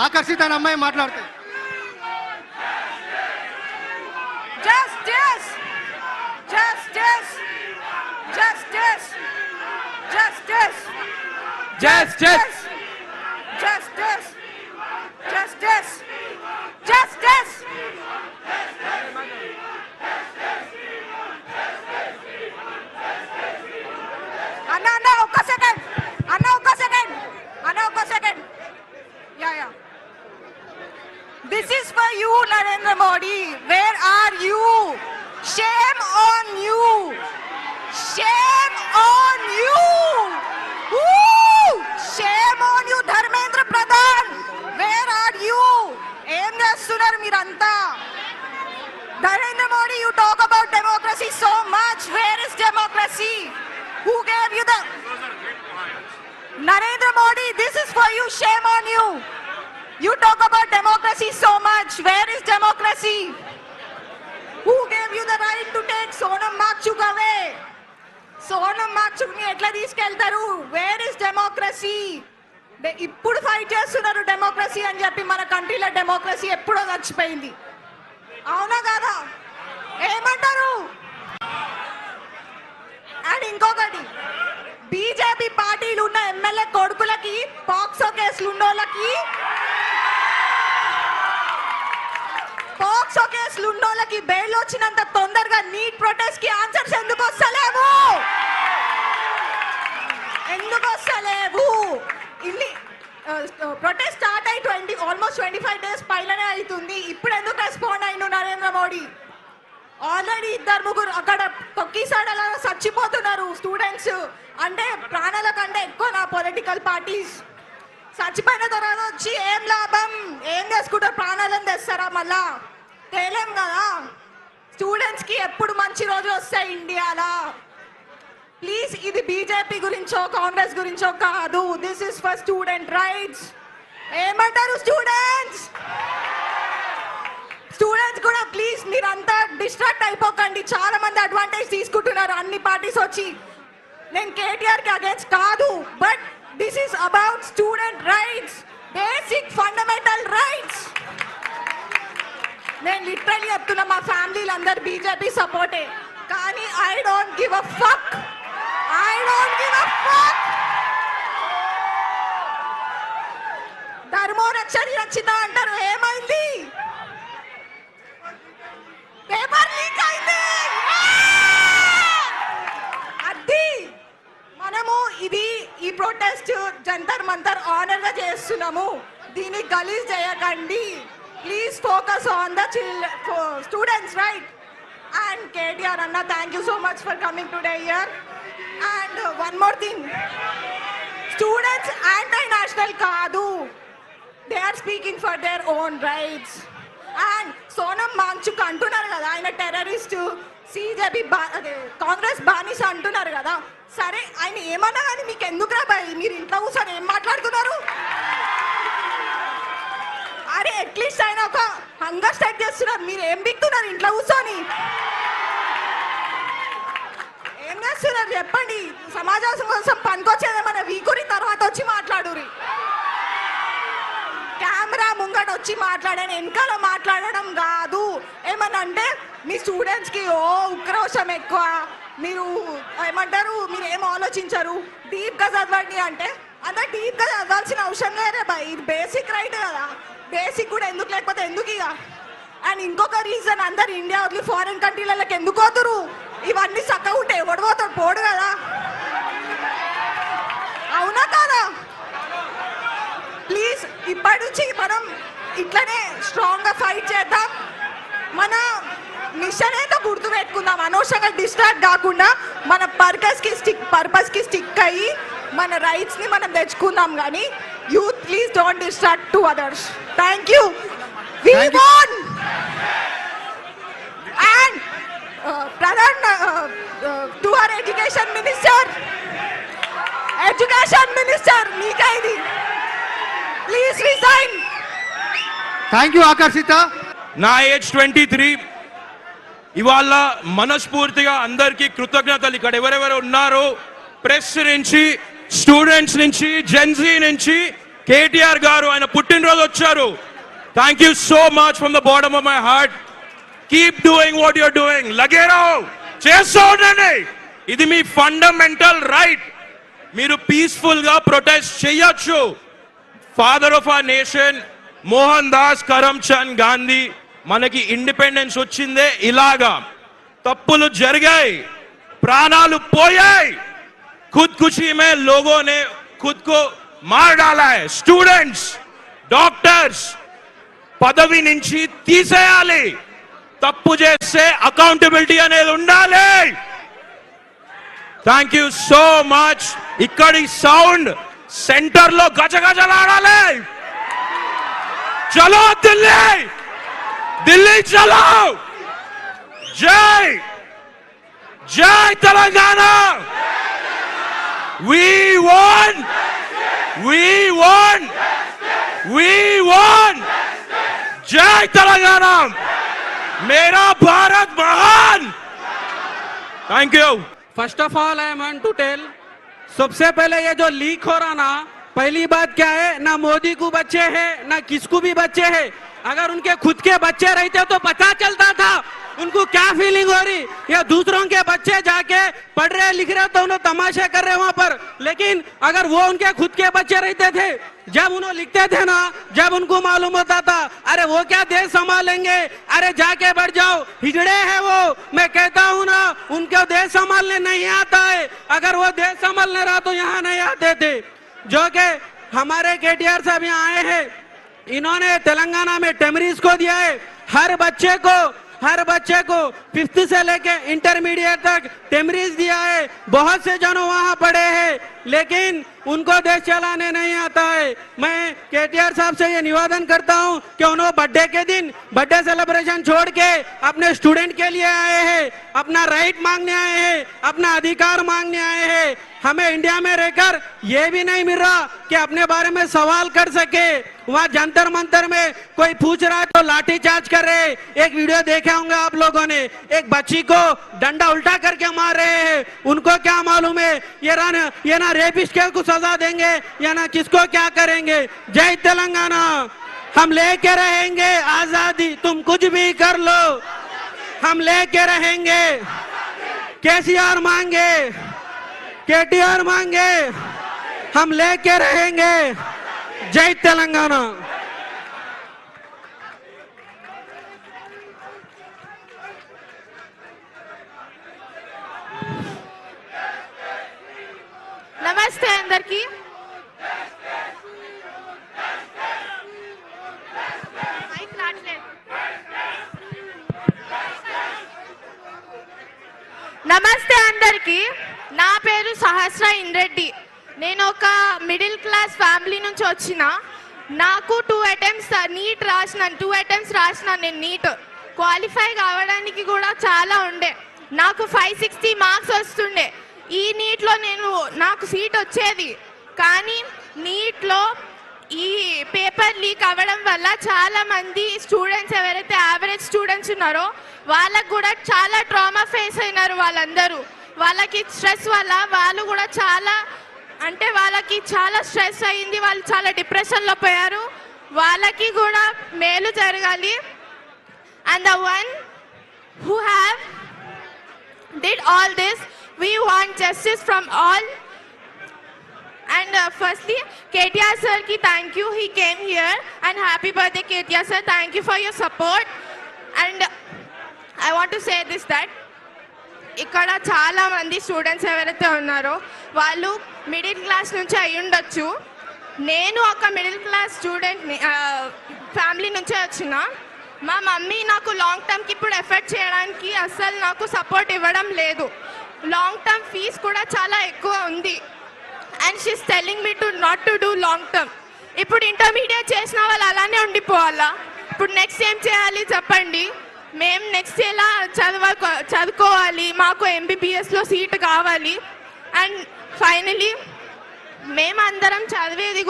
ఆకర్షిత అనే అమ్మాయి మాట్లాడుతుంది. Justice! Justice! Justice! Justice! Justice! Justice! Justice! Justice! Anna, ఒక్క second. Yeah. This is for you, Narendra Modi. Where are you? Shame on you. Shame on you. Woo! Shame on you, Dharmendra Pradhan. Where are you? Em chestunaru miranta? Narendra Modi, you talk about democracy so much. Where is democracy? Who gave you the... Narendra Modi, this is for you. Shame on you. You talk about democracy so much. Where is democracy? Who gave you the right to take Sonam Wangchuk away? Sonam Wangchuk ni etla తీసుకెళ్తారు? Where is democracy? ఇప్పుడు fight చేస్తున్నారు democracy అని చెప్పి. మన కంట్రీలో democracy ఎప్పుడో చచ్చిపోయింది. అవునా కాదా? ఏమంటారు? అండ్ ఇంకొకటి, బీజేపీ పార్టీలు ఉన్న ఎమ్మెల్యే కొడుకులకి పాక్సో కేసులు ఉన్నోళ్ళకి బెయిల్ వచ్చినంత తొందరగా నీట్ ప్రొటెస్ట్ కి ఆన్సర్స్ ఎందుకు వస్తలేవు? ఇన్ని ప్రొటెస్ట్ స్టార్ట్ అయి ఆల్మోస్ట్ 25 days పైలనే అవుతుంది. ఇప్పుడు ఎందుకు రెస్పాండ్ అయిన నరేంద్ర మోడీ? ఆల్రెడీ 2-3 అక్కడ తొక్కిసాడలా చచ్చిపోతున్నారు స్టూడెంట్స్. అంటే ప్రాణాల కంటే ఎక్కువ నా పొలిటికల్ పార్టీస్. చచ్చిపోయిన తర్వాత వచ్చి ఏం లాభం? ఏం చేసుకుంటారు? ప్రాణాలను తెస్తారా? మళ్ళా తేలేం కదా. స్టూడెంట్స్ కి ఎప్పుడు మంచి రోజు వస్తాయి ఇండియాలో? ప్లీజ్, ఇది బీజేపీ గురించో కాంగ్రెస్ గురించో కాదు. This is for student rights. ఏమంటారు స్టూడెంట్స్ కూడా ప్లీజ్ మీరంతా డిస్ట్రాక్ట్ అయిపోకండి. చాలా మంది అడ్వాంటేజ్ తీసుకుంటున్నారు అన్ని పార్టీస్ వచ్చి. నేను కేటీఆర్ కి అగేన్స్ట్ కాదు, but this is about student rights, basic fundamental rights. నేను లిటరల్లీ చెప్తున్నా, మా ఫ్యామిలీలు అందరు బీజేపీ సపోర్టే, కానీ I don't give a fuck. ధర్మో రక్షణ రక్షిత అంటారు. ఏమైంది? పేపర్ లీక్ అయింది. అది మనము ఈ ప్రొటెస్ట్ జంతర్ మంతర్ ఆనర్ గా చేస్తున్నాము. దీన్ని గలీజ్ చేయకండి. Please focus on the students right. And KTR అన్న, thank you so much for coming today here. And one more thing, students anti national కాదు. They are speaking for their own rights. And Sonam Wangchuk అంటున్నారు కదా, ఆయన టెర్రరిస్ట్, సిజేపీ కాంగ్రెస్ బానిస అంటున్నారు కదా. సరే, ఆయన ఏమన్నా కానీ మీకు ఎందుకురా భయ్? మీరు ఇంట్లో కూర్చొని ఏం మాట్లాడుతున్నారు? అరే, అట్లీస్ట్ ఆయన ఒక హంగర్ స్ట్రైక్ చేస్తున్నారు, మీరు ఏం బిక్తున్నారు ఇంట్లో కూర్చొని? ఏం చేస్తున్నారు చెప్పండి? సమాజం కోసం పనికొచ్చేదేమన్నా వీకుని తర్వాత వచ్చి మాట్లాడురి. కెమెరా ముంగట వచ్చి మాట్లాడాను, వెనకాల మాట్లాడడం కాదు. ఏమన్నా అంటే మీ స్టూడెంట్స్కి ఉక్రోషం ఎక్కువ, మీరు ఏమంటారు, మీరు ఏం ఆలోచించరు, డీప్గా చదవండి అంటే అంత డీప్గా చదవాల్సిన అవసరం లేదే బాయ్. ఇది బేసిక్ రైట్ కదా. బేసిక్ కూడా ఎందుకు లేకపోతే ఎందుకు ఇక? అండ్ ఇంకొక రీజన్, అందరు ఇండియా వదిలి ఫారిన్ కంట్రీలకి ఎందుకు పోతురు? ఇవన్నీ చక్కగా ఉంటే ఎవడు పోతాడు? పోడు కదా. అవునా కాదా? ప్లీజ్, ఇప్పటి నుంచి మనం ఇట్లనే స్ట్రాంగ్ గా ఫైట్ చేద్దాం. మన మిషన్ ఏదో గుర్తు పెట్టుకుందాం. అనవసరంగా డిస్ట్రాక్ట్ కాకుండా మన పర్పస్ కి స్టిక్ అయ్యి మన రైట్స్ ని మనం తెచ్చుకుందాం. కానీ youth, please don't distract to others. Thank you. We want. And Pradhan to our education minister మీకే ఇది. Please resign. Thank you Akarshita. నా ఏజ్ 23. ఇవాళ మనస్ఫూర్తిగా అందరికీ కృతజ్ఞతలు. ఇక్కడ ఎవరెవరు ఉన్నారో, ప్రెస్ నుంచి, స్టూడెంట్స్ నుంచి, జెన్జీ నుంచి, కేటీఆర్ గారు ఆయన పుట్టినరోజు వచ్చారు. Thank you so much from the bottom of my heart. Keep doing what your doing. లగేరావు, చేస్తూ ఉండండి. ఇది మీ ఫండమెంటల్ రైట్. మీరు పీస్ఫుల్ గా ప్రొటెస్ట్ చేయొచ్చు. Father of our nation Mohandas Karamchand Gandhi మనకి ఇండిపెండెన్స్ వచ్చిందే ఇలాగా. తప్పులు జరిగాయి, ప్రాణాలు పోయాయి, खुदकुशी में लोगों ने खुद को मार डाला है. स्टूडेंट्स, డాక్టర్స్ పదవి నుంచి తీసేయాలి. తప్పు చేస్తే అకౌంటబిలిటీ అనేది ఉండాలి. Thank you so much. ఇక్కడి సౌండ్ సెంటర్ లో గజగజలాడాలి. చలో ఢిల్లీ, ఢిల్లీ చలో. జై జై Telangana. We won! We won! We won! जय तेलंगाना! मेरा भारत महान! Thank you. First of all I want to tell, सबसे पहले ये जो लीक हो रहा ना, पहली बात क्या है, ना मोदी को बच्चे हैं ना किसको भी बच्चे हैं. अगर उनके खुद के बच्चे रहते तो पता चलता था उनको क्या फीलिंग हो रही. या दूसरों के बच्चे जाके पढ़ रहे लिख रहे तो उन्हें तमाशे कर रहे वहां पर. लेकिन अगर वो उनके खुद के बच्चे रहते थे, जब उन्हें लिखते थे ना, जब उनको मालूम होता था अरे वो क्या देश संभालेंगे, अरे जाके बढ़ जाओ, हिजड़े हैं वो. मैं कहता हूं ना, उनको देश संभालने नहीं आता है. अगर वो देश संभालने रहा तो यहाँ नहीं आते थे. जो कि हमारे केटीआर साहब यहाँ आए हैं, इन्होंने तेलंगाना में टेमरीज को दिया है. हर बच्चे को 5th से लेके इंटरमीडिएट तक टेमरीज दिया है. बहुत से जनों वहां पढ़े हैं लेकिन उनको देश चलाने नहीं आता है. मैं केटीआर साहब से ये निवेदन करता हूं कि उन्होंने बर्थडे के दिन बर्थडे सेलिब्रेशन छोड़ के अपने स्टूडेंट के लिए आए हैं, अपना राइट मांगने आए हैं, अपना अधिकार मांगने आए हैं. हमें इंडिया में रहकर ये भी नहीं मिल रहा कि अपने बारे में सवाल कर सके. वहाँ जंतर मंतर में कोई पूछ रहा है तो लाठी चार्ज कर रहे. एक वीडियो देखे होंगे आप लोगों ने, एक बच्ची को डंडा उल्टा करके मार रहे हैं. उनको क्या मालूम है ये ना रेपिस्ट को सजा देंगे या ना किसको क्या करेंगे. जय तेलंगाना. हम लेके रहेंगे आजादी, तुम कुछ भी कर लो, हम लेके रहेंगे. केसीआर मांगे, केटीआर मांगे, हम लेके रहेंगे. जय तेलंगाना. నమస్తే అందరికి. మైక్ రావట్లేదు. నమస్తే అందరికి. నా పేరు సహస్ర ఇంద్రెడ్డి. నేను ఒక మిడిల్ క్లాస్ ఫ్యామిలీ నుంచి వచ్చిన. నాకు 2 అటెంప్ట్స్ రాసిన నేను నీట్ క్వాలిఫై కావడానికి కూడా చాలా ఉండే. నాకు 560 మార్క్స్ వస్తుండే. ఈ నీట్లో నాకు సీట్ వచ్చేది. కానీ నీట్లో ఈ పేపర్ లీక్ అవ్వడం వల్ల చాలా మంది స్టూడెంట్స్ ఎవరైతే యావరేజ్ స్టూడెంట్స్ ఉన్నారో వాళ్ళకు కూడా చాలా ట్రామా ఫేస్ అయినారు. వాళ్ళకి స్ట్రెస్ వల్ల వాళ్ళు కూడా వాళ్ళకి చాలా స్ట్రెస్ అయింది. వాళ్ళు చాలా డిప్రెషన్లో పోయారు. వాళ్ళకి కూడా మేలు జరగాలి. And the one who have did all this, we want justice from all. And firstly, KTR sir ki thank you, he came here, and happy birthday KTR sir, thank you for your support. And I want to say this, that ఇక్కడ చాలా మంది students ఎవరైతే ఉన్నారో వాళ్ళు middle class నుంచి అయి ఉండొచ్చు. నేను ఒక మిడిల్ క్లాస్ స్టూడెంట్ ఫ్యామిలీ నుంచే వచ్చిన. మా మమ్మీ నాకు లాంగ్ టర్మ్కి ఇప్పుడు ఎఫర్ట్ చేయడానికి అస్సలు నాకు సపోర్ట్ ఇవ్వడం లేదు. లాంగ్ టర్మ్ ఫీజ్ కూడా చాలా ఎక్కువ ఉంది. And she's telling me to not to do long term. ఇప్పుడు ఇంటర్మీడియట్ చేసిన వాళ్ళు అలానే ఉండిపోవాలా? ఇప్పుడు నెక్స్ట్ ఏం చేయాలి చెప్పండి? మేము నెక్స్ట్ ఎలా చదువుకోవాలి? మాకు ఎంబీబీఎస్లో సీట్ కావాలి. అండ్ ఫైనలీ మేమందరం చదివేది కూడా